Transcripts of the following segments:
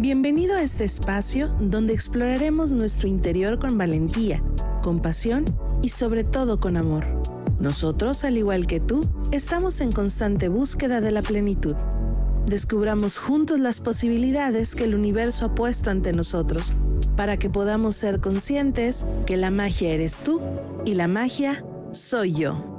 Bienvenido a este espacio donde exploraremos nuestro interior con valentía, con pasión y sobre todo con amor. Nosotros, al igual que tú, estamos en constante búsqueda de la plenitud. Descubramos juntos las posibilidades que el universo ha puesto ante nosotros para que podamos ser conscientes que la magia eres tú y la magia soy yo.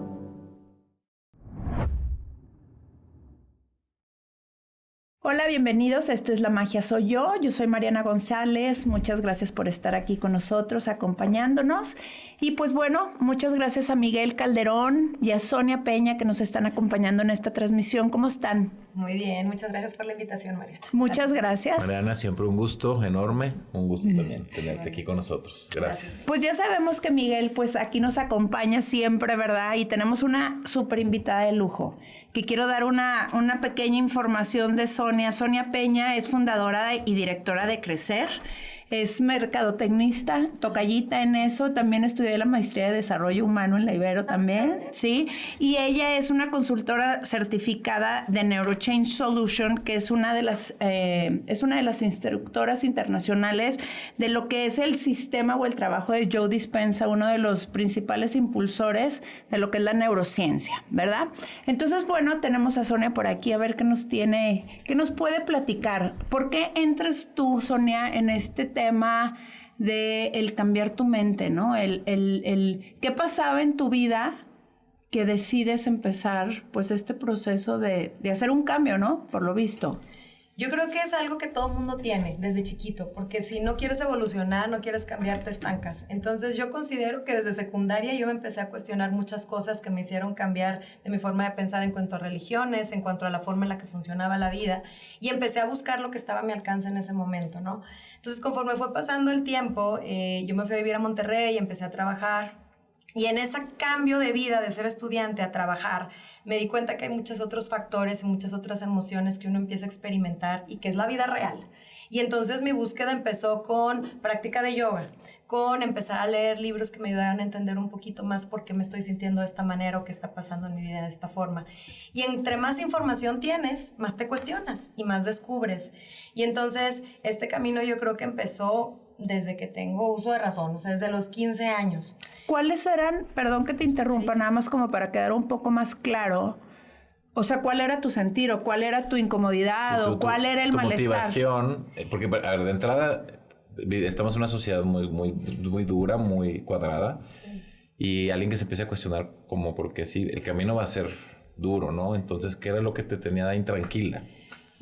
Hola, bienvenidos. Esto es La Magia Soy Yo. Yo soy Mariana González. Muchas gracias por estar aquí con nosotros, acompañándonos. Y pues bueno, muchas gracias a Miguel Calderón y a Sonia Peña que nos están acompañando en esta transmisión. ¿Cómo están? Muy bien, muchas gracias por la invitación, Mariana. Muchas gracias. Mariana, siempre un gusto enorme. Un gusto también tenerte aquí con nosotros. Gracias. Pues ya sabemos que Miguel pues aquí nos acompaña siempre, ¿verdad? Y tenemos una súper invitada de lujo, que quiero dar una pequeña información de Sonia. Sonia Peña es fundadora y directora de Crecer. Es mercadotecnista, tocallita en eso. También estudié la maestría de desarrollo humano en la Ibero también, ¿sí? Y ella es una consultora certificada de NeuroChange Solution, que es una de las instructoras internacionales de lo que es el sistema o el trabajo de Joe Dispenza, uno de los principales impulsores de lo que es la neurociencia, ¿verdad? Entonces, bueno, tenemos a Sonia por aquí a ver qué nos puede platicar. ¿Por qué entras tú, Sonia, en este tema de el cambiar tu mente, ¿no? ¿Qué pasaba en tu vida que decides empezar, pues, este proceso de hacer un cambio, ¿no? Por lo visto. Yo creo que es algo que todo mundo tiene desde chiquito, porque si no quieres evolucionar, no quieres cambiar, te estancas. Entonces yo considero que desde secundaria yo me empecé a cuestionar muchas cosas que me hicieron cambiar de mi forma de pensar en cuanto a religiones, en cuanto a la forma en la que funcionaba la vida, y empecé a buscar lo que estaba a mi alcance en ese momento, ¿no? Entonces conforme fue pasando el tiempo, yo me fui a vivir a Monterrey y empecé a trabajar. Y en ese cambio de vida, de ser estudiante a trabajar, me di cuenta que hay muchos otros factores y muchas otras emociones que uno empieza a experimentar y que es la vida real. Y entonces mi búsqueda empezó con práctica de yoga, con empezar a leer libros que me ayudaran a entender un poquito más por qué me estoy sintiendo de esta manera o qué está pasando en mi vida de esta forma. Y entre más información tienes, más te cuestionas y más descubres. Y entonces este camino yo creo que empezó desde que tengo uso de razón, o sea, desde los 15 años. ¿Cuáles eran, perdón que te interrumpa, sí, nada más como para quedar un poco más claro, o sea, cuál era tu sentir o cuál era tu incomodidad o cuál era el malestar? Motivación, porque a ver, de entrada estamos en una sociedad muy dura, muy cuadrada, sí, y alguien que se empieza a cuestionar como porque sí, el camino va a ser duro, ¿no? Entonces, ¿qué era lo que te tenía intranquila?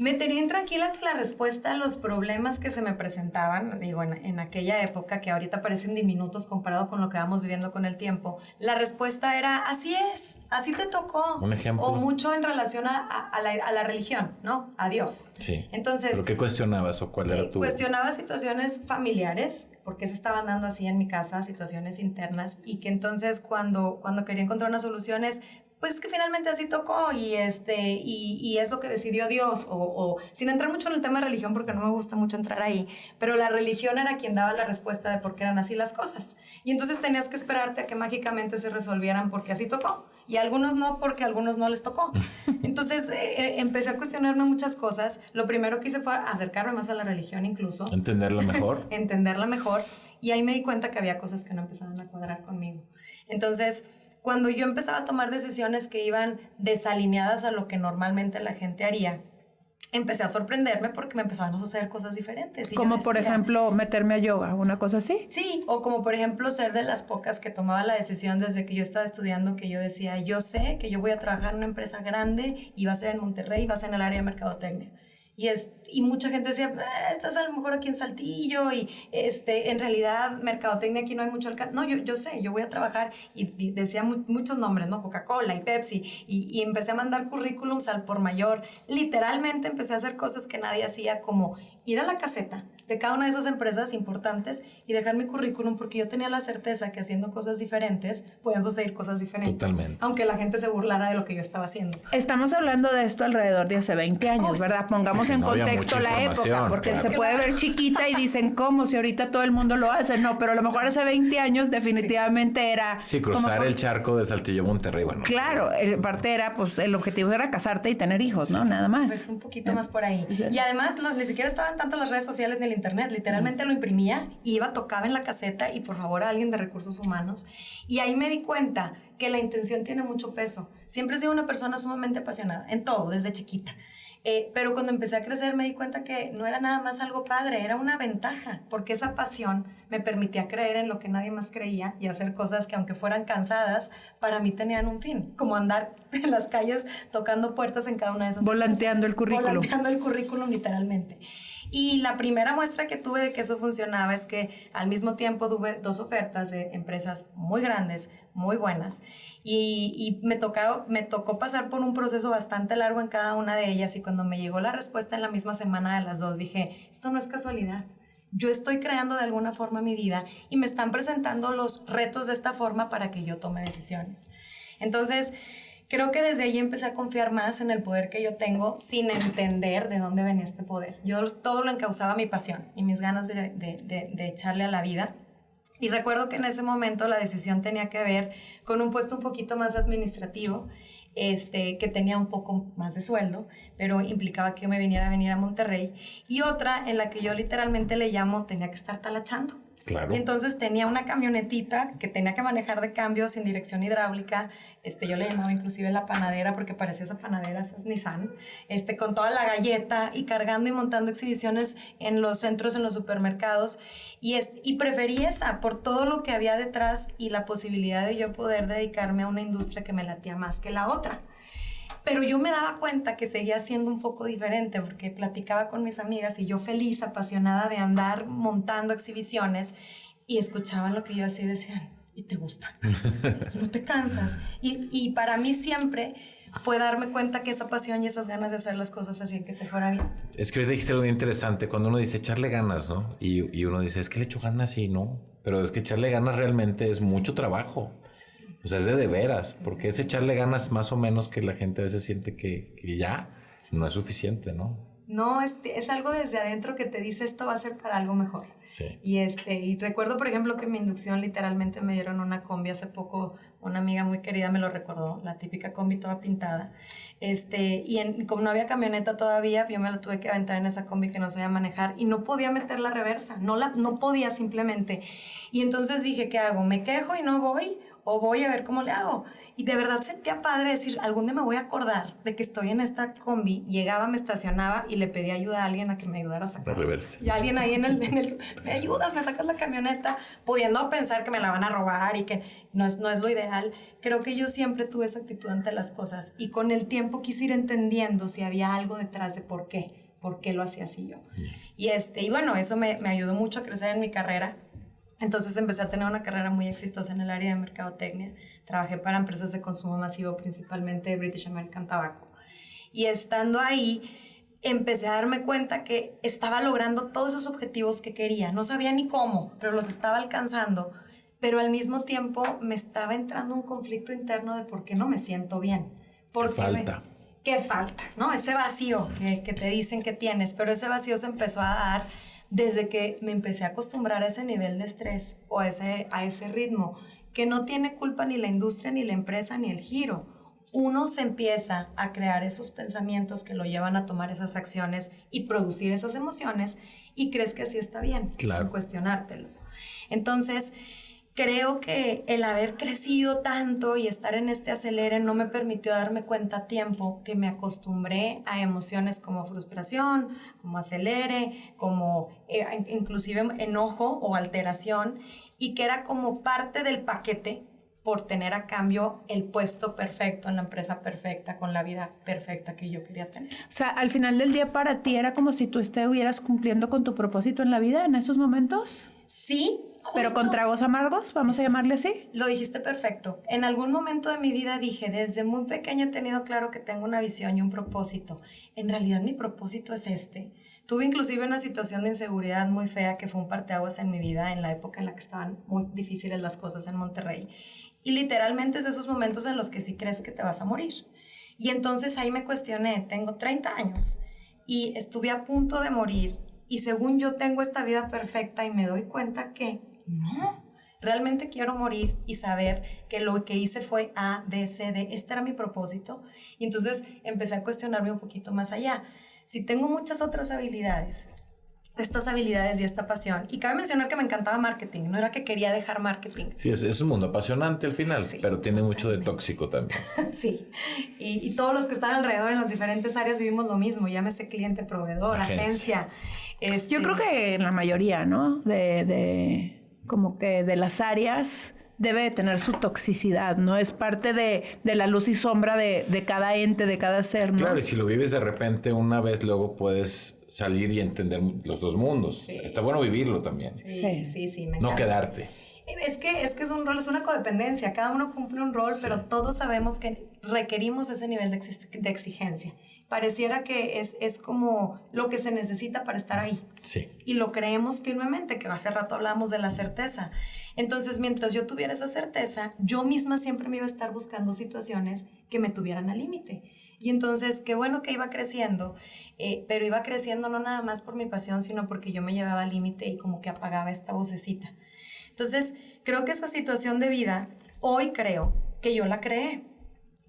Me tenía intranquila que la respuesta a los problemas que se me presentaban, digo, en aquella época, que ahorita parecen diminutos comparado con lo que vamos viviendo con el tiempo, la respuesta era, así es, así te tocó. Un ejemplo. O mucho en relación a la religión, ¿no? A Dios. Sí. Entonces, ¿pero qué cuestionabas o cuál era tu...? Cuestionaba situaciones familiares, porque se estaban dando así en mi casa, situaciones internas, y que entonces cuando quería encontrar unas soluciones, pues es que finalmente así tocó y es lo que decidió Dios, o sin entrar mucho en el tema de religión porque no me gusta mucho entrar ahí, pero la religión era quien daba la respuesta de por qué eran así las cosas. Y entonces tenías que esperarte a que mágicamente se resolvieran porque así tocó, y a algunos no porque a algunos no les tocó. Entonces empecé a cuestionarme muchas cosas. Lo primero que hice fue acercarme más a la religión incluso. ¿Entenderla mejor? Entenderla mejor, y ahí me di cuenta que había cosas que no empezaban a cuadrar conmigo. Entonces, cuando yo empezaba a tomar decisiones que iban desalineadas a lo que normalmente la gente haría, empecé a sorprenderme porque me empezaban a suceder cosas diferentes. Y como decía, por ejemplo, meterme a yoga, una cosa así. Sí, o como por ejemplo ser de las pocas que tomaba la decisión desde que yo estaba estudiando, que yo decía, yo sé que yo voy a trabajar en una empresa grande y va a ser en Monterrey y va a ser en el área de mercadotecnia. Y mucha gente decía, estás a lo mejor aquí en Saltillo y en realidad mercadotecnia aquí no hay mucho alcance. No, yo sé, yo voy a trabajar, y decía muchos nombres, ¿no? Coca-Cola y Pepsi, y empecé a mandar currículums al por mayor. Literalmente empecé a hacer cosas que nadie hacía, como ir a la caseta, de cada una de esas empresas importantes y dejar mi currículum porque yo tenía la certeza que haciendo cosas diferentes pueden suceder cosas diferentes. Totalmente. Aunque la gente se burlara de lo que yo estaba haciendo. Estamos hablando de esto alrededor de hace 20 años, ¿verdad? Pongamos en no había contexto mucha la época, información, porque claro. se puede ver chiquita y dicen, ¿cómo? Si ahorita todo el mundo lo hace. No, pero a lo mejor hace 20 años definitivamente era... Sí, cruzar como el charco de Saltillo a Monterrey, bueno. Claro, parte era, pues, el objetivo era casarte y tener hijos, ¿no? Nada más. Pues un poquito más por ahí. Y además, ni siquiera estaban tanto las redes sociales ni el internet. Literalmente lo imprimía, iba, tocaba en la caseta y por favor a alguien de recursos humanos. Y ahí me di cuenta que la intención tiene mucho peso. Siempre he sido una persona sumamente apasionada, en todo, desde chiquita. Pero cuando empecé a crecer me di cuenta que no era nada más algo padre, era una ventaja, porque esa pasión me permitía creer en lo que nadie más creía y hacer cosas que aunque fueran cansadas, para mí tenían un fin, como andar en las calles tocando puertas en cada una de esas Volanteando empresas. el currículum. Volanteando el currículum, literalmente. Y la primera muestra que tuve de que eso funcionaba es que al mismo tiempo tuve 2 ofertas de empresas muy grandes, muy buenas, y me tocó pasar por un proceso bastante largo en cada una de ellas, y cuando me llegó la respuesta en la misma semana de las 2, dije, esto no es casualidad. Yo estoy creando de alguna forma mi vida y me están presentando los retos de esta forma para que yo tome decisiones. Entonces, creo que desde ahí empecé a confiar más en el poder que yo tengo sin entender de dónde venía este poder. Yo todo lo encauzaba a mi pasión y mis ganas de echarle a la vida. Y recuerdo que en ese momento la decisión tenía que ver con un puesto un poquito más administrativo, que tenía un poco más de sueldo, pero implicaba que yo me viniera a Monterrey. Y otra en la que yo literalmente le llamo, tenía que estar talachando. Claro. Y entonces tenía una camionetita que tenía que manejar de cambio sin dirección hidráulica. Yo le llamaba inclusive la panadera porque parecía esa panadera, esa es Nissan, con toda la galleta y cargando y montando exhibiciones en los centros, en los supermercados. Y preferí esa por todo lo que había detrás y la posibilidad de yo poder dedicarme a una industria que me latía más que la otra. Pero yo me daba cuenta que seguía siendo un poco diferente porque platicaba con mis amigas y yo feliz, apasionada de andar montando exhibiciones, y escuchaban lo que yo hacía y decían, ¿y te gusta? ¿No te cansas? Y para mí siempre fue darme cuenta que esa pasión y esas ganas de hacer las cosas hacían que te fuera bien. Es que ahorita dijiste algo muy interesante, cuando uno dice echarle ganas, ¿no? Y uno dice, es que le echo ganas y no, pero es que echarle ganas realmente es mucho trabajo. O sea, es de veras, porque es echarle ganas más o menos que la gente a veces siente que ya no es suficiente, ¿no? No, es algo desde adentro que te dice esto va a ser para algo mejor. Sí. Y recuerdo, por ejemplo, que en mi inducción literalmente me dieron una combi hace poco, una amiga muy querida me lo recordó, la típica combi toda pintada. Como no había camioneta todavía, yo me la tuve que aventar en esa combi que no sabía manejar y no podía meter la reversa, no podía simplemente. Y entonces dije, ¿qué hago? ¿Me quejo y no voy? ¿O voy a ver cómo le hago? Y de verdad sentía padre decir, algún día me voy a acordar de que estoy en esta combi. Llegaba, me estacionaba y le pedí ayuda a alguien a que me ayudara a sacar. La reversa. Y alguien ahí me ayudas, me sacas la camioneta, pudiendo pensar que me la van a robar y que no es lo ideal. Creo que yo siempre tuve esa actitud ante las cosas y con el tiempo quise ir entendiendo si había algo detrás de por qué lo hacía así yo. Y bueno, eso me ayudó mucho a crecer en mi carrera. Entonces empecé a tener una carrera muy exitosa en el área de mercadotecnia. Trabajé para empresas de consumo masivo, principalmente British American Tobacco. Y estando ahí, empecé a darme cuenta que estaba logrando todos esos objetivos que quería. No sabía ni cómo, pero los estaba alcanzando. Pero al mismo tiempo me estaba entrando un conflicto interno de por qué no me siento bien. ¿Qué falta? ¿Qué falta? ¿No? Ese vacío que te dicen que tienes. Pero ese vacío se empezó a dar desde que me empecé a acostumbrar a ese nivel de estrés o a ese ritmo, que no tiene culpa ni la industria, ni la empresa, ni el giro. Uno se empieza a crear esos pensamientos que lo llevan a tomar esas acciones y producir esas emociones y crees que así está bien, claro, sin cuestionártelo. Entonces, creo que el haber crecido tanto y estar en este acelere no me permitió darme cuenta a tiempo que me acostumbré a emociones como frustración, como acelere, como inclusive enojo o alteración, y que era como parte del paquete por tener a cambio el puesto perfecto en la empresa perfecta, con la vida perfecta que yo quería tener. O sea, al final del día para ti era como si tú estuvieras cumpliendo con tu propósito en la vida en esos momentos. Sí. Pero con tragos amargos, vamos a llamarle así. Lo dijiste perfecto. En algún momento de mi vida dije, desde muy pequeña he tenido claro que tengo una visión y un propósito. En realidad mi propósito es Tuve inclusive una situación de inseguridad muy fea que fue un parteaguas en mi vida en la época en la que estaban muy difíciles las cosas en Monterrey. Y literalmente es de esos momentos en los que sí crees que te vas a morir. Y entonces ahí me cuestioné, tengo 30 años y estuve a punto de morir y según yo tengo esta vida perfecta y me doy cuenta que no, realmente quiero morir y saber que lo que hice fue A, B, C, D, este era mi propósito. Y entonces empecé a cuestionarme un poquito más allá. Si tengo muchas otras habilidades, estas habilidades y esta pasión, y cabe mencionar que me encantaba marketing, no era que quería dejar marketing. Sí, es un mundo apasionante al final, Sí, pero tiene mucho de totalmente. tóxico también. Sí, y todos los que están alrededor en las diferentes áreas vivimos lo mismo, llámese cliente, proveedor, agencia. Yo creo que en la mayoría, ¿no? Como que de las áreas debe de tener su toxicidad, ¿no? Es parte de la luz y sombra de cada ente, de cada ser, ¿no? Claro, y si lo vives de repente una vez, luego puedes salir y entender los dos mundos. Sí. Está bueno vivirlo también. Sí, me No encanta. quedarte. Es que es un rol, es una codependencia. Cada uno cumple un rol, pero todos sabemos que requerimos ese nivel de exigencia. Pareciera que es como lo que se necesita para estar ahí. Sí. Y lo creemos firmemente, que hace rato hablábamos de la certeza. Entonces, mientras yo tuviera esa certeza, yo misma siempre me iba a estar buscando situaciones que me tuvieran al límite. Y entonces, qué bueno que iba creciendo, pero iba creciendo no nada más por mi pasión, sino porque yo me llevaba al límite y como que apagaba esta vocecita. Entonces, creo que esa situación de vida, hoy creo que yo la creé.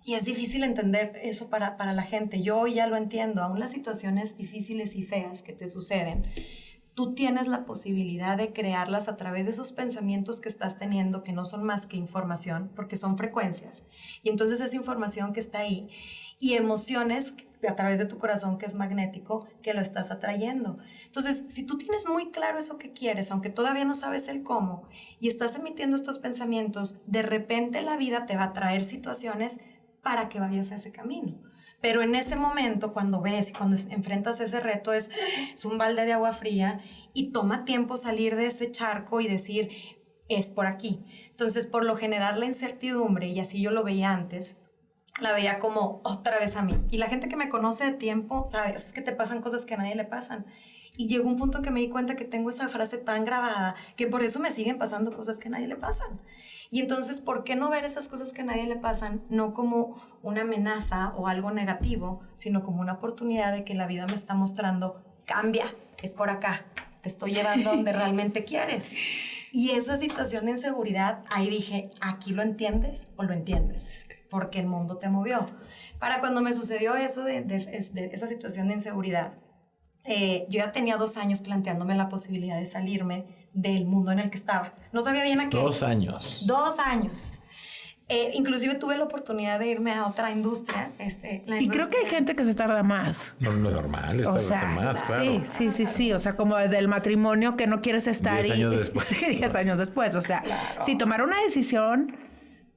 Y es difícil entender eso para la gente. Yo hoy ya lo entiendo. Aún las situaciones difíciles y feas que te suceden, tú tienes la posibilidad de crearlas a través de esos pensamientos que estás teniendo, que no son más que información, porque son frecuencias. Y entonces esa información que está ahí y emociones a través de tu corazón, que es magnético, que lo estás atrayendo. Entonces, si tú tienes muy claro eso que quieres, aunque todavía no sabes el cómo, y estás emitiendo estos pensamientos, de repente la vida te va a traer situaciones para que vayas a ese camino. Pero en ese momento, cuando ves y cuando enfrentas ese reto, es un balde de agua fría y toma tiempo salir de ese charco y decir, es por aquí. Entonces, por lo general, la incertidumbre, y así yo lo veía antes, la veía como otra vez a mí. Y la gente que me conoce de tiempo, ¿sabes? Es que te pasan cosas que a nadie le pasan. Y llegó un punto en que me di cuenta que tengo esa frase tan grabada que por eso me siguen pasando cosas que a nadie le pasan. Y entonces, ¿por qué no ver esas cosas que a nadie le pasan no como una amenaza o algo negativo, sino como una oportunidad de que la vida me está mostrando, cambia, es por acá, te estoy llevando donde realmente quieres? Y esa situación de inseguridad, ahí dije, ¿aquí lo entiendes o lo entiendes? Porque el mundo te movió. Para cuando me sucedió eso de esa situación de inseguridad, yo ya tenía 2 años planteándome la posibilidad de salirme del mundo en el que estaba. No sabía bien a qué. 2 años. 2 años. Inclusive tuve la oportunidad de irme a otra industria. Y creo que hay gente que se tarda más. No es normal, está O sea, más, claro. sí. O sea, como del matrimonio que no quieres estar. 10 años después. Sí, 10 años después. O sea, si tomar una decisión.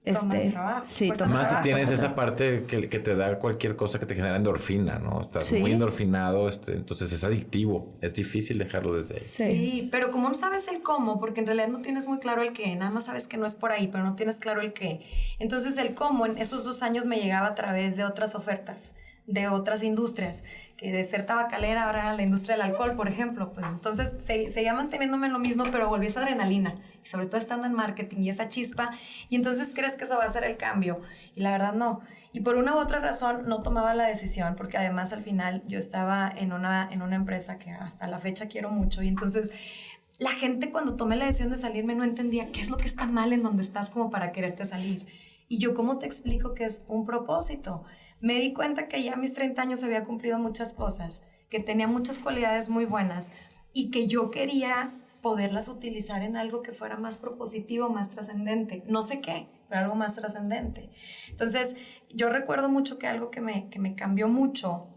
Toma trabajo. Sí, Cuesta toma Más si trabajo, tienes cuesta esa parte que te da cualquier cosa que te genera endorfina, ¿no? Estás Sí. muy endorfinado, entonces es adictivo. Es difícil dejarlo desde ahí. Sí, pero como no sabes el cómo, porque en realidad no tienes muy claro el qué, nada más sabes que no es por ahí, pero no tienes claro el qué. Entonces el cómo en esos 2 años me llegaba a través de otras ofertas, de otras industrias, que de ser tabacalera ahora era la industria del alcohol, por ejemplo. Pues entonces seguía manteniéndome en lo mismo, pero volví esa adrenalina, y sobre todo estando en marketing y esa chispa, y entonces crees que eso va a ser el cambio, y la verdad no. Y por una u otra razón no tomaba la decisión, porque además al final yo estaba en una empresa que hasta la fecha quiero mucho, y entonces la gente cuando tomé la decisión de salirme no entendía qué es lo que está mal en donde estás como para quererte salir. Y yo, ¿cómo te explico que es un propósito? Me di cuenta que ya a mis 30 años había cumplido muchas cosas, que tenía muchas cualidades muy buenas y que yo quería poderlas utilizar en algo que fuera más propositivo, más trascendente. No sé qué, pero algo más trascendente. Entonces, yo recuerdo mucho que algo que me cambió mucho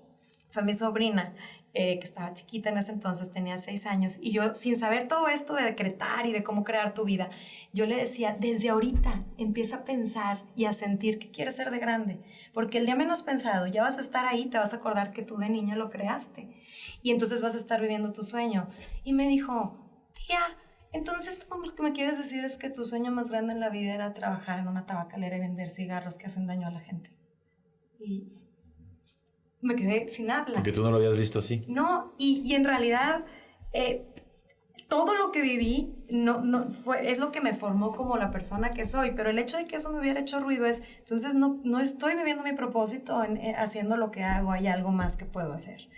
fue mi sobrina, que estaba chiquita en ese entonces, tenía 6 años, y yo, sin saber todo esto de decretar y de cómo crear tu vida, yo le decía, desde ahorita empieza a pensar y a sentir que quieres ser de grande, porque el día menos pensado ya vas a estar ahí, te vas a acordar que tú de niña lo creaste, y entonces vas a estar viviendo tu sueño. Y me dijo, tía, entonces tú lo que me quieres decir es que tu sueño más grande en la vida era trabajar en una tabacalera y vender cigarros que hacen daño a la gente. Y me quedé sin habla. Porque tú no lo habías visto así. No, y en realidad todo lo que viví es lo que me formó como la persona que soy, pero el hecho de que eso me hubiera hecho ruido es, entonces no estoy viviendo mi propósito haciendo lo que hago, hay algo más que puedo hacer.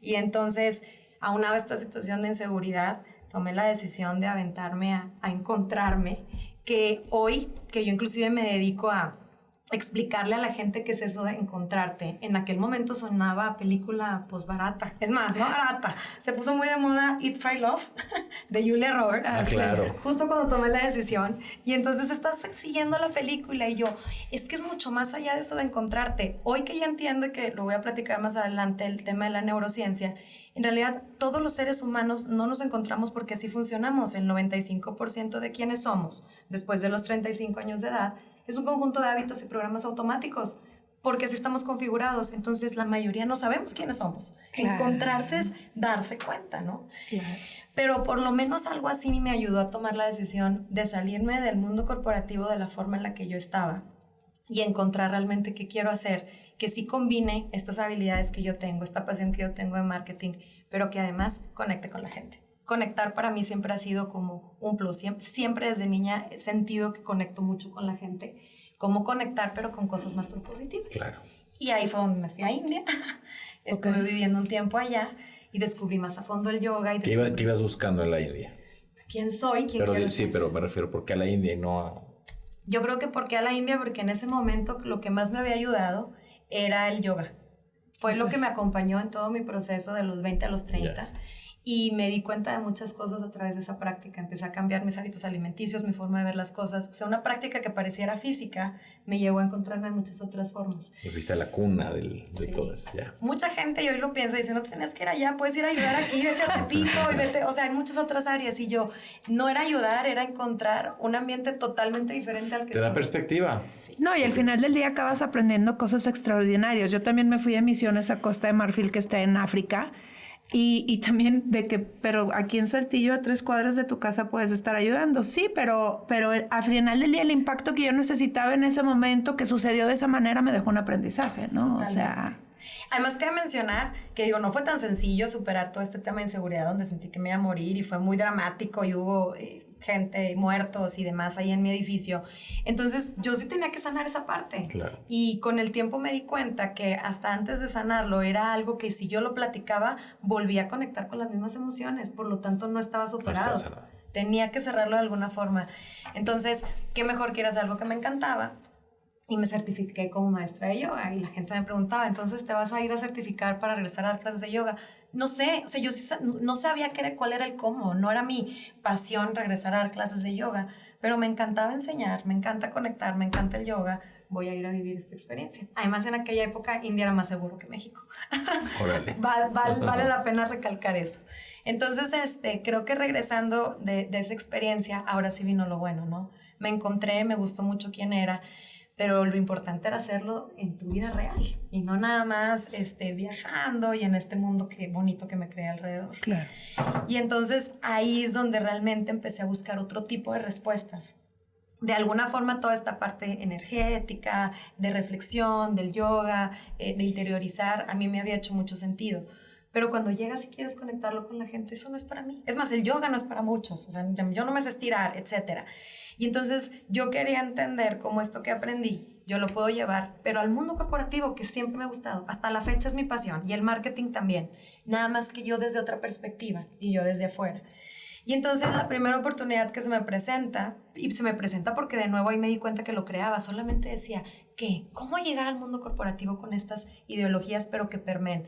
Y entonces, aunado a esta situación de inseguridad, tomé la decisión de aventarme a encontrarme, que hoy, que yo inclusive me dedico a explicarle a la gente qué es eso de encontrarte. En aquel momento sonaba a película pues barata. Es más, no barata. Se puso muy de moda Eat, Pray, Love de Julia Roberts. Ah, claro. Justo cuando tomé la decisión. Y entonces estás siguiendo la película y yo, es que es mucho más allá de eso de encontrarte. Hoy que ya entiendo y que lo voy a platicar más adelante, el tema de la neurociencia, en realidad todos los seres humanos no nos encontramos porque así funcionamos. El 95% de quienes somos, después de los 35 años de edad, es un conjunto de hábitos y programas automáticos, porque así estamos configurados. Entonces, la mayoría no sabemos quiénes somos. Claro. Encontrarse es darse cuenta, ¿no? Claro. Pero por lo menos algo así me ayudó a tomar la decisión de salirme del mundo corporativo de la forma en la que yo estaba y encontrar realmente qué quiero hacer, que sí combine estas habilidades que yo tengo, esta pasión que yo tengo de marketing, pero que además conecte con la gente. Conectar para mí siempre ha sido como un plus. Siempre desde niña he sentido que conecto mucho con la gente. Cómo conectar, pero con cosas más propositivas. Claro. Y ahí fue donde me fui a India. Estuve viviendo un tiempo allá y descubrí más a fondo el yoga. Y ¿Qué ibas buscando en la India? ¿Quién soy? ¿Quién quiero ser? Sí, pero me refiero, ¿por qué a la India y no a...? Yo creo que ¿por qué a la India? Porque en ese momento lo que más me había ayudado era el yoga. Fue lo que me acompañó en todo mi proceso de los 20 a los 30. Yeah. Y me di cuenta de muchas cosas a través de esa práctica. Empecé a cambiar mis hábitos alimenticios, mi forma de ver las cosas. O sea, una práctica que pareciera física me llevó a encontrarme en muchas otras formas. Y fuiste a la cuna de todo eso, ya. Mucha gente, y hoy lo piensa, dice, no te tienes que ir allá, puedes ir a ayudar aquí, vete a Tepito, y vete... O sea, hay muchas otras áreas. Y yo, no era ayudar, era encontrar un ambiente totalmente diferente al que te da perspectiva. Sí. No, y al final del día acabas aprendiendo cosas extraordinarias. Yo también me fui a misiones a Costa de Marfil, que está en África. Y también de que, pero aquí en Saltillo, a 3 cuadras de tu casa puedes estar ayudando. Sí, pero al final del día el impacto que yo necesitaba en ese momento que sucedió de esa manera me dejó un aprendizaje, ¿no? Totalmente. O sea... Además, cabe mencionar que, digo, no fue tan sencillo superar todo este tema de inseguridad donde sentí que me iba a morir y fue muy dramático y hubo gente, muertos y demás ahí en mi edificio. Entonces, yo sí tenía que sanar esa parte. Claro. Y con el tiempo me di cuenta que hasta antes de sanarlo era algo que si yo lo platicaba, volvía a conectar con las mismas emociones. Por lo tanto, no estaba superado. No tenía que cerrarlo de alguna forma. Entonces, qué mejor que era hacer algo que me encantaba. Y me certifiqué como maestra de yoga y la gente me preguntaba, entonces, ¿te vas a ir a certificar para regresar a dar clases de yoga? No sé, o sea, yo no sabía cuál era el cómo, no era mi pasión regresar a dar clases de yoga, pero me encantaba enseñar, me encanta conectar, me encanta el yoga, voy a ir a vivir esta experiencia. Además, en aquella época, India era más seguro que México. Vale la pena recalcar eso. Entonces, creo que regresando de esa experiencia, ahora sí vino lo bueno, ¿no? Me encontré, me gustó mucho quién era, pero lo importante era hacerlo en tu vida real y no nada más viajando y en este mundo que bonito que me creé alrededor. Claro. Y entonces ahí es donde realmente empecé a buscar otro tipo de respuestas. De alguna forma toda esta parte energética, de reflexión, del yoga, de interiorizar, a mí me había hecho mucho sentido. Pero cuando llegas y quieres conectarlo con la gente, eso no es para mí. Es más, el yoga no es para muchos. O sea, yo no me sé estirar, etcétera. Y entonces yo quería entender cómo esto que aprendí, yo lo puedo llevar, pero al mundo corporativo, que siempre me ha gustado. Hasta la fecha es mi pasión. Y el marketing también. Nada más que yo desde otra perspectiva y yo desde afuera. Y entonces la primera oportunidad que se me presenta, y se me presenta porque de nuevo ahí me di cuenta que lo creaba, solamente decía, ¿qué? ¿Cómo llegar al mundo corporativo con estas ideologías pero que permeen?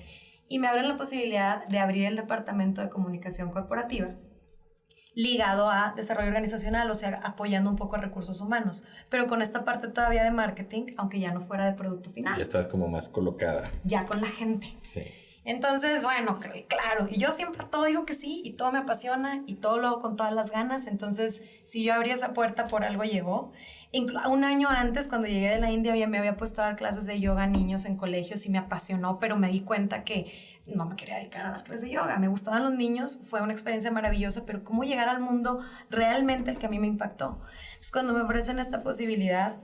Y me abren la posibilidad de abrir el departamento de comunicación corporativa ligado a desarrollo organizacional, o sea, apoyando un poco a recursos humanos, pero con esta parte todavía de marketing, aunque ya no fuera de producto final. Ya estás como más colocada. Ya con la gente. Sí. Entonces, bueno, claro, y yo siempre todo digo que sí, y todo me apasiona, y todo lo hago con todas las ganas, entonces, si yo abrí esa puerta, por algo llegó. Un año antes, cuando llegué de la India, me había puesto a dar clases de yoga a niños en colegios y me apasionó, pero me di cuenta que no me quería dedicar a dar clases de yoga. Me gustaban los niños, fue una experiencia maravillosa, pero cómo llegar al mundo realmente el que a mí me impactó. Entonces, cuando me ofrecen esta posibilidad,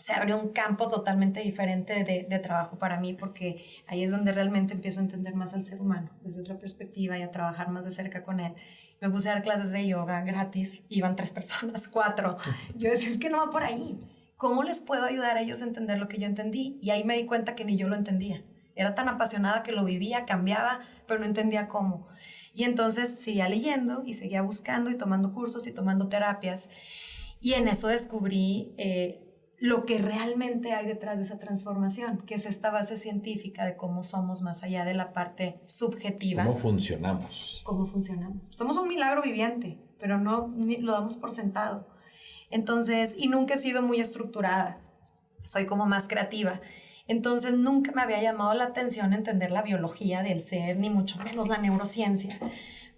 se abre un campo totalmente diferente de trabajo para mí, porque ahí es donde realmente empiezo a entender más al ser humano desde otra perspectiva y a trabajar más de cerca con él. Me puse a dar clases de yoga gratis, iban 3 personas, 4. Yo decía, es que no va por ahí. ¿Cómo les puedo ayudar a ellos a entender lo que yo entendí? Y ahí me di cuenta que ni yo lo entendía. Era tan apasionada que lo vivía, cambiaba, pero no entendía cómo. Y entonces seguía leyendo y seguía buscando y tomando cursos y tomando terapias. Y en eso descubrí lo que realmente hay detrás de esa transformación, que es esta base científica de cómo somos más allá de la parte subjetiva. ¿Cómo funcionamos? ¿Cómo funcionamos? Somos un milagro viviente, pero no lo damos por sentado. Entonces, y nunca he sido muy estructurada, soy como más creativa. Entonces, nunca me había llamado la atención entender la biología del ser, ni mucho menos la neurociencia.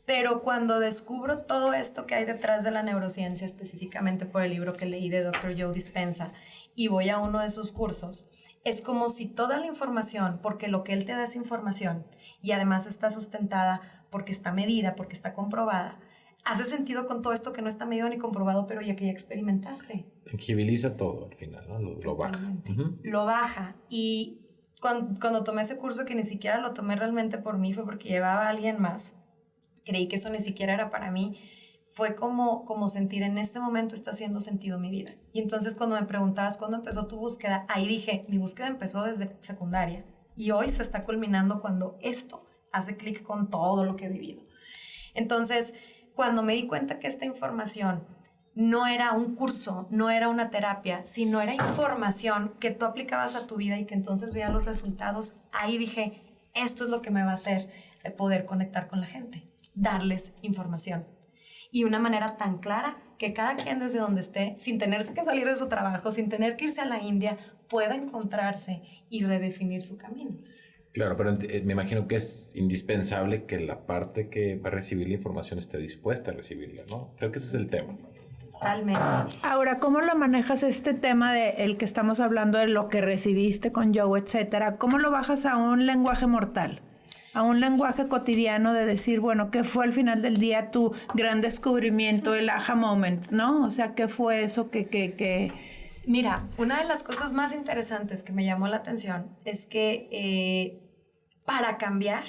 Pero cuando descubro todo esto que hay detrás de la neurociencia, específicamente por el libro que leí de Dr. Joe Dispenza, y voy a uno de sus cursos, es como si toda la información, porque lo que él te da es información, y además está sustentada porque está medida, porque está comprobada, hace sentido con todo esto que no está medido ni comprobado, pero ya que ya experimentaste. Tangibiliza todo al final, ¿no? Lo baja. Lo baja. Y cuando tomé ese curso, que ni siquiera lo tomé realmente por mí, fue porque llevaba a alguien más, creí que eso ni siquiera era para mí, fue como sentir en este momento está haciendo sentido mi vida. Y entonces cuando me preguntabas cuándo empezó tu búsqueda, ahí dije, mi búsqueda empezó desde secundaria y hoy se está culminando cuando esto hace clic con todo lo que he vivido. Entonces, cuando me di cuenta que esta información no era un curso, no era una terapia, sino era información que tú aplicabas a tu vida y que entonces veías los resultados, ahí dije, esto es lo que me va a hacer poder conectar con la gente, darles información. Y una manera tan clara que cada quien desde donde esté, sin tener que salir de su trabajo, sin tener que irse a la India, pueda encontrarse y redefinir su camino. Claro, pero me imagino que es indispensable que la parte que va a recibir la información esté dispuesta a recibirla, ¿no? Creo que ese es el tema. Totalmente. Ahora, ¿cómo lo manejas este tema de el que estamos hablando de lo que recibiste con Joe, etcétera? ¿Cómo lo bajas a un lenguaje mortal? A un lenguaje cotidiano de decir, bueno, ¿qué fue al final del día tu gran descubrimiento, el aha moment, ¿no? O sea, ¿qué fue eso que... Mira, una de las cosas más interesantes que me llamó la atención es que para cambiar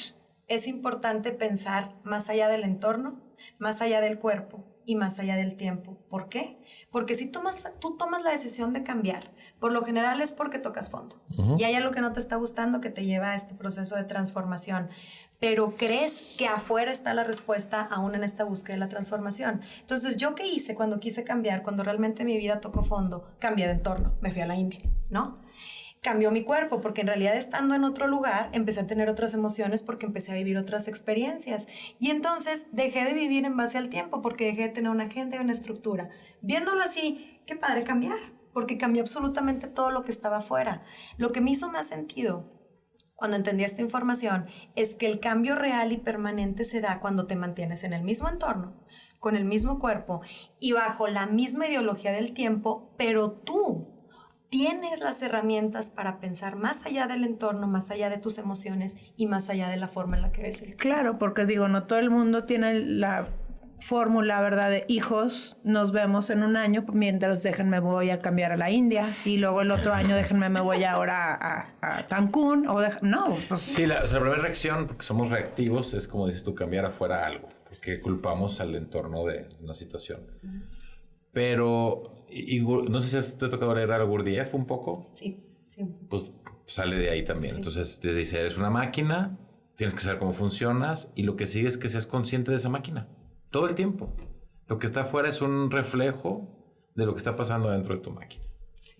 es importante pensar más allá del entorno, más allá del cuerpo y más allá del tiempo. ¿Por qué? Porque si tú tomas la decisión de cambiar, por lo general es porque tocas fondo. Y hay algo que no te está gustando que te lleva a este proceso de transformación. Pero crees que afuera está la respuesta aún en esta búsqueda de la transformación. Entonces, ¿yo qué hice cuando quise cambiar? Cuando realmente mi vida tocó fondo, cambié de entorno. Me fui a la India, ¿no? Cambió mi cuerpo, porque en realidad estando en otro lugar, empecé a tener otras emociones porque empecé a vivir otras experiencias. Y entonces dejé de vivir en base al tiempo porque dejé de tener una agenda y una estructura. Viéndolo así, qué padre cambiar, porque cambió absolutamente todo lo que estaba afuera. Lo que me hizo más sentido cuando entendí esta información es que el cambio real y permanente se da cuando te mantienes en el mismo entorno, con el mismo cuerpo y bajo la misma ideología del tiempo, pero tú tienes las herramientas para pensar más allá del entorno, más allá de tus emociones y más allá de la forma en la que ves el tiempo. Claro, porque digo, no todo el mundo tiene la fórmula, ¿verdad? De hijos, nos vemos en un año, mientras déjenme voy a cambiar a la India y luego el otro año déjenme me voy ahora a Cancún o no. Pues, sí, la primera reacción, porque somos reactivos, es como dices tú, cambiar afuera algo, porque culpamos al entorno de una situación. Pero no sé si te ha tocado leer a Gurdjieff un poco. Sí. Pues sale de ahí también. Sí. Entonces te dice, eres una máquina, tienes que saber cómo funcionas y lo que sigue es que seas consciente de esa máquina. Todo el tiempo. Lo que está afuera es un reflejo de lo que está pasando dentro de tu máquina.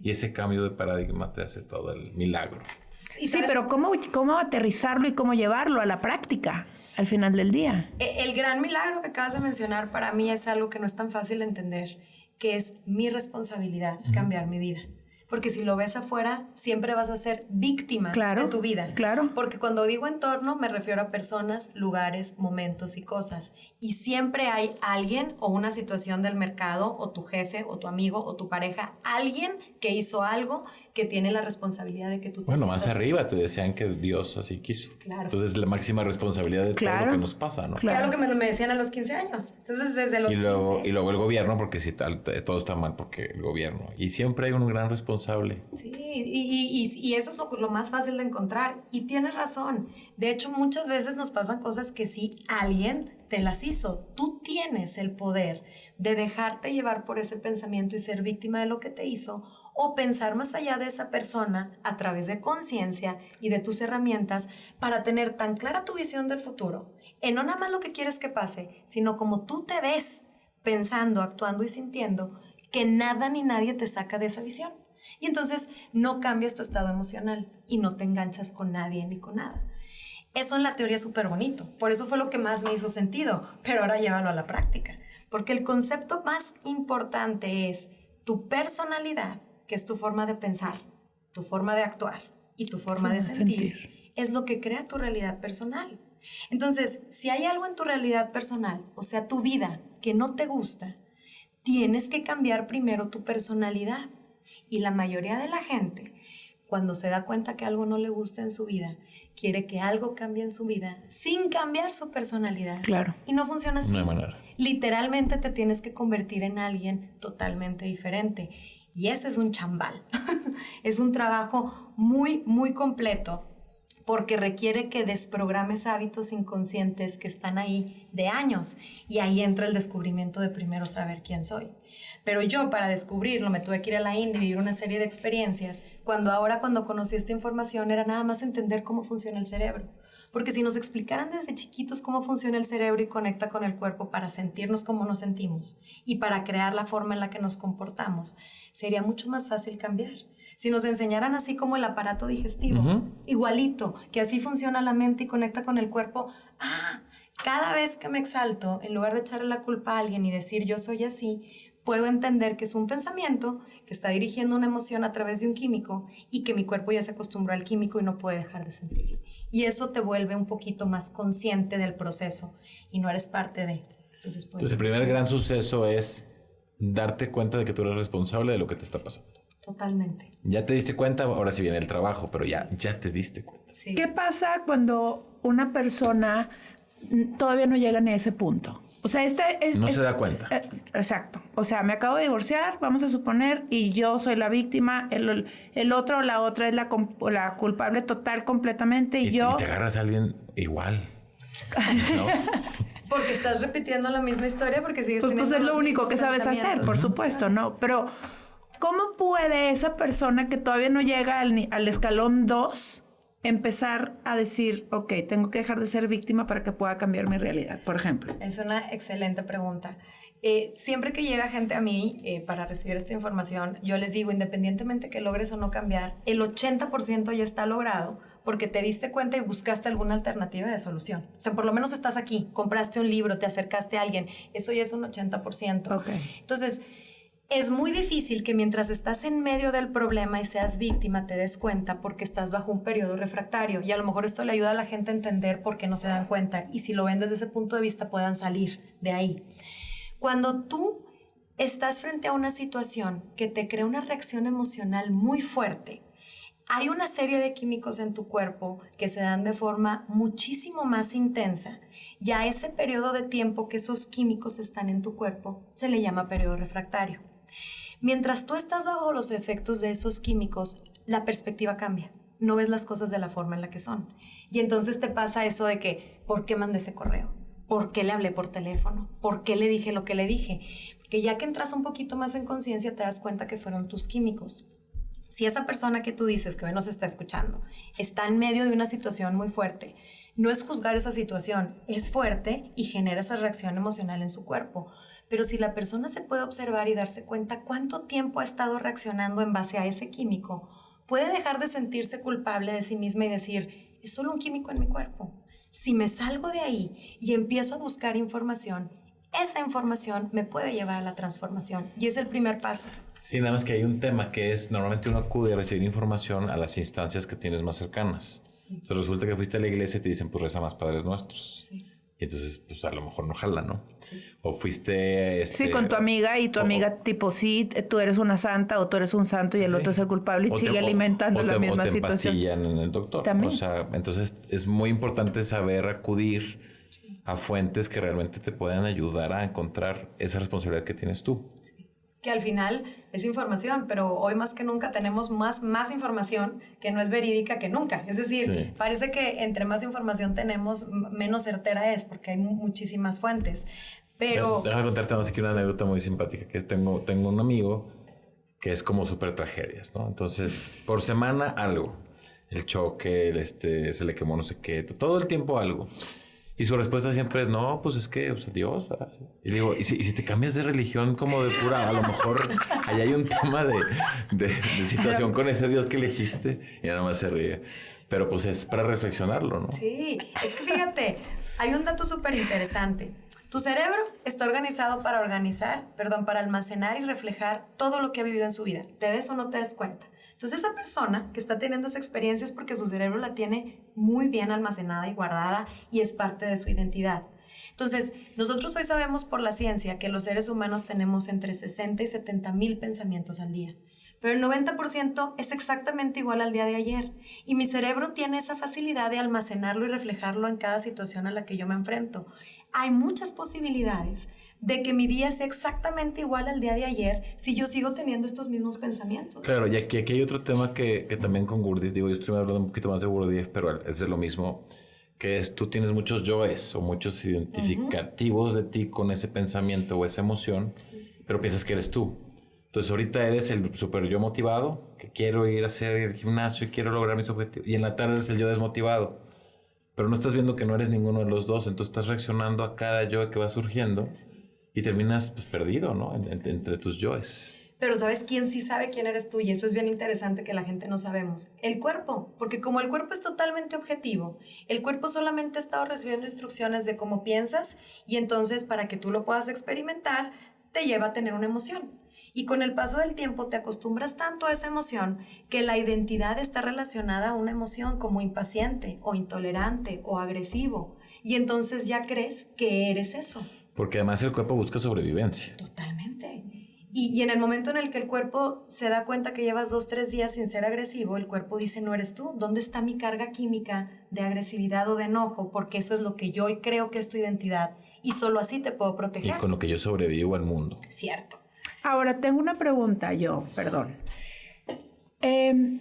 Y ese cambio de paradigma te hace todo el milagro. Sí, pero ¿cómo aterrizarlo y cómo llevarlo a la práctica al final del día? El gran milagro que acabas de mencionar para mí es algo que no es tan fácil de entender, que es mi responsabilidad cambiar mi vida. Porque si lo ves afuera, siempre vas a ser víctima de tu vida. Claro. Porque cuando digo entorno, me refiero a personas, lugares, momentos y cosas. Y siempre hay alguien o una situación del mercado, o tu jefe, o tu amigo, o tu pareja, alguien que hizo algo que tiene la responsabilidad de que tú te Bueno, más arriba así. Te decían que Dios así quiso. Claro. Entonces, la máxima responsabilidad de todo lo que nos pasa, ¿no? Claro que me decían a los 15 años. Entonces, desde los 15. Y luego el gobierno, porque si todo está mal, porque el gobierno. Y siempre hay una gran responsabilidad responsable. Sí, y eso es lo más fácil de encontrar. Y tienes razón. De hecho, muchas veces nos pasan cosas que sí alguien te las hizo. Tú tienes el poder de dejarte llevar por ese pensamiento y ser víctima de lo que te hizo, o pensar más allá de esa persona a través de conciencia y de tus herramientas para tener tan clara tu visión del futuro, en no nada más lo que quieres que pase, sino como tú te ves pensando, actuando y sintiendo, que nada ni nadie te saca de esa visión. Y entonces no cambias tu estado emocional y no te enganchas con nadie ni con nada. Eso en la teoría es súper bonito. Por eso fue lo que más me hizo sentido. Pero ahora llévalo a la práctica. Porque el concepto más importante es tu personalidad, que es tu forma de pensar, tu forma de actuar y tu forma de sentir. Es lo que crea tu realidad personal. Entonces, si hay algo en tu realidad personal, o sea, tu vida, que no te gusta, tienes que cambiar primero tu personalidad. Y la mayoría de la gente, cuando se da cuenta que algo no le gusta en su vida, quiere que algo cambie en su vida sin cambiar su personalidad. Claro. Y no funciona así. No hay manera. Literalmente te tienes que convertir en alguien totalmente diferente. Y ese es un chambal. Es un trabajo muy, muy completo, porque requiere que desprogrames hábitos inconscientes que están ahí de años. Y ahí entra el descubrimiento de primero saber quién soy. Pero yo, para descubrirlo, me tuve que ir a la India y vivir una serie de experiencias, cuando conocí esta información era nada más entender cómo funciona el cerebro. Porque si nos explicaran desde chiquitos cómo funciona el cerebro y conecta con el cuerpo para sentirnos como nos sentimos y para crear la forma en la que nos comportamos, sería mucho más fácil cambiar. Si nos enseñaran así como el aparato digestivo, igualito, que así funciona la mente y conecta con el cuerpo, cada vez que me exalto, en lugar de echarle la culpa a alguien y decir yo soy así, puedo entender que es un pensamiento que está dirigiendo una emoción a través de un químico y que mi cuerpo ya se acostumbró al químico y no puede dejar de sentirlo. Y eso te vuelve un poquito más consciente del proceso y no eres parte de. Entonces el primer gran suceso es darte cuenta de que tú eres responsable de lo que te está pasando. Totalmente. Ya te diste cuenta, ahora sí viene el trabajo, pero ya te diste cuenta. Sí. ¿Qué pasa cuando una persona todavía no llega ni a ese punto? O sea, no se da cuenta. Exacto. O sea, me acabo de divorciar, vamos a suponer, y yo soy la víctima, el otro o la otra es la culpable total completamente, y yo... Y te agarras a alguien igual, ¿no? Porque estás repitiendo la misma historia, porque sigues teniendo pues es los lo único mismos que sabes hacer, por supuesto, ¿no? Pero, ¿cómo puede esa persona que todavía no llega al escalón 2 empezar a decir, ok, tengo que dejar de ser víctima para que pueda cambiar mi realidad, por ejemplo? Es una excelente pregunta. Siempre que llega gente a mí para recibir esta información, yo les digo, independientemente que logres o no cambiar, el 80% ya está logrado porque te diste cuenta y buscaste alguna alternativa de solución. O sea, por lo menos estás aquí, compraste un libro, te acercaste a alguien, eso ya es un 80%. Okay. Entonces, es muy difícil que mientras estás en medio del problema y seas víctima te des cuenta porque estás bajo un periodo refractario, y a lo mejor esto le ayuda a la gente a entender por qué no se dan cuenta, y si lo ven desde ese punto de vista puedan salir de ahí. Cuando tú estás frente a una situación que te crea una reacción emocional muy fuerte, hay una serie de químicos en tu cuerpo que se dan de forma muchísimo más intensa, y a ese periodo de tiempo que esos químicos están en tu cuerpo se le llama periodo refractario. Mientras tú estás bajo los efectos de esos químicos, la perspectiva cambia. No ves las cosas de la forma en la que son. Y entonces te pasa eso de que, ¿por qué mandé ese correo? ¿Por qué le hablé por teléfono? ¿Por qué le dije lo que le dije? Porque ya que entras un poquito más en conciencia, te das cuenta que fueron tus químicos. Si esa persona que tú dices, que hoy nos está escuchando, está en medio de una situación muy fuerte, no es juzgar esa situación, es fuerte y genera esa reacción emocional en su cuerpo. Pero si la persona se puede observar y darse cuenta cuánto tiempo ha estado reaccionando en base a ese químico, puede dejar de sentirse culpable de sí misma y decir, es solo un químico en mi cuerpo. Si me salgo de ahí y empiezo a buscar información, esa información me puede llevar a la transformación, y es el primer paso. Sí, nada más que hay un tema que es, normalmente uno acude a recibir información a las instancias que tienes más cercanas. Sí. Entonces resulta que fuiste a la iglesia y te dicen, pues reza más Padres Nuestros. Sí. Y entonces, pues a lo mejor no jala, ¿no? Sí. O fuiste... Sí, con tu amiga, y tu amiga tipo, sí, tú eres una santa o tú eres un santo y el otro es el culpable, y sigue alimentando la misma situación. O te empastillan en el doctor. También. O sea, entonces es muy importante saber acudir a fuentes que realmente te puedan ayudar a encontrar esa responsabilidad que tienes tú. Sí. que al final es información, pero hoy más que nunca tenemos más información que no es verídica que nunca. Es decir, parece que entre más información tenemos, menos certera es, porque hay muchísimas fuentes. Pero... Déjame contarte más aquí una anécdota muy simpática, que tengo un amigo que es como súper tragedias, ¿no? Entonces, por semana algo. El choque, se le quemó no sé qué, todo el tiempo algo. Y su respuesta siempre es, no, pues es que, o sea, Dios. ¿Verdad? Y digo, ¿y si te cambias de religión como de pura, a lo mejor allá hay un tema de situación con ese Dios que elegiste? Y nada más se ríe. Pero pues es para reflexionarlo, ¿no? Sí, es que fíjate, hay un dato súper interesante. Tu cerebro está organizado para almacenar y reflejar todo lo que ha vivido en su vida. Te des o no te des cuenta. Entonces esa persona que está teniendo esa experiencia es porque su cerebro la tiene muy bien almacenada y guardada y es parte de su identidad. Entonces, nosotros hoy sabemos por la ciencia que los seres humanos tenemos entre 60 y 70 mil pensamientos al día. Pero el 90% es exactamente igual al día de ayer. Y mi cerebro tiene esa facilidad de almacenarlo y reflejarlo en cada situación a la que yo me enfrento. Hay muchas posibilidades de que mi día sea exactamente igual al día de ayer si yo sigo teniendo estos mismos pensamientos. Claro, y aquí hay otro tema que también con Gurdjieff, digo, yo estoy hablando un poquito más de Gurdjieff, pero es de lo mismo, que es tú tienes muchos yoes o muchos identificativos de ti con ese pensamiento o esa emoción, pero piensas que eres tú. Entonces ahorita eres el super yo motivado, que quiero ir a hacer el gimnasio y quiero lograr mis objetivos, y en la tarde eres el yo desmotivado. Pero no estás viendo que no eres ninguno de los dos, entonces estás reaccionando a cada yo que va surgiendo y terminas pues perdido, ¿no? Entre tus yoes. Pero ¿sabes quién sí sabe quién eres tú? Y eso es bien interesante que la gente no sabemos. El cuerpo, porque como el cuerpo es totalmente objetivo, el cuerpo solamente ha estado recibiendo instrucciones de cómo piensas y entonces para que tú lo puedas experimentar, te lleva a tener una emoción. Y con el paso del tiempo te acostumbras tanto a esa emoción que la identidad está relacionada a una emoción como impaciente o intolerante o agresivo. Y entonces ya crees que eres eso. Porque además el cuerpo busca sobrevivencia. Totalmente. Y en el momento en el que el cuerpo se da cuenta que llevas 2-3 días sin ser agresivo, el cuerpo dice, no eres tú. ¿Dónde está mi carga química de agresividad o de enojo? Porque eso es lo que yo hoy creo que es tu identidad. Y solo así te puedo proteger. Y con lo que yo sobrevivo al mundo. Cierto. Ahora, tengo una pregunta perdón. ¿Qué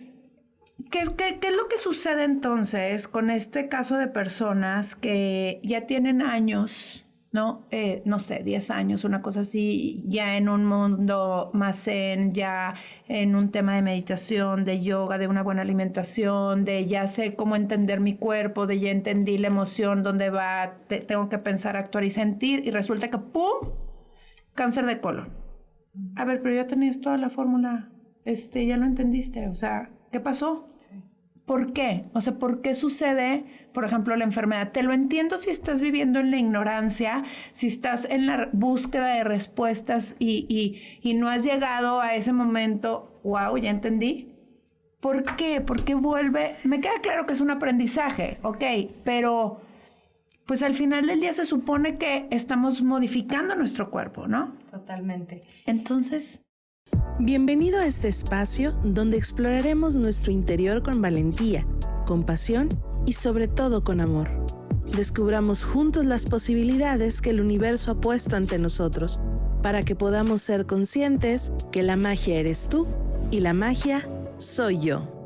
es lo que sucede entonces con este caso de personas que ya tienen años, ¿no? No sé, 10 años, una cosa así, ya en un mundo más zen, ya en un tema de meditación, de yoga, de una buena alimentación, de ya sé cómo entender mi cuerpo, de ya entendí la emoción, dónde va, tengo que pensar, actuar y sentir, y resulta que ¡pum! Cáncer de colon. A ver, pero ya tenías toda la fórmula, ya lo entendiste, o sea, ¿qué pasó? Sí. ¿Por qué? O sea, ¿por qué sucede, por ejemplo, la enfermedad? Te lo entiendo si estás viviendo en la ignorancia, si estás en la búsqueda de respuestas y no has llegado a ese momento, wow, ya entendí. ¿Por qué? ¿Por qué vuelve? Me queda claro que es un aprendizaje, ok, pero pues al final del día se supone que estamos modificando nuestro cuerpo, ¿no? Totalmente. Entonces... Bienvenido a este espacio donde exploraremos nuestro interior con valentía, compasión y sobre todo con amor. Descubramos juntos las posibilidades que el universo ha puesto ante nosotros para que podamos ser conscientes que la magia eres tú y la magia soy yo.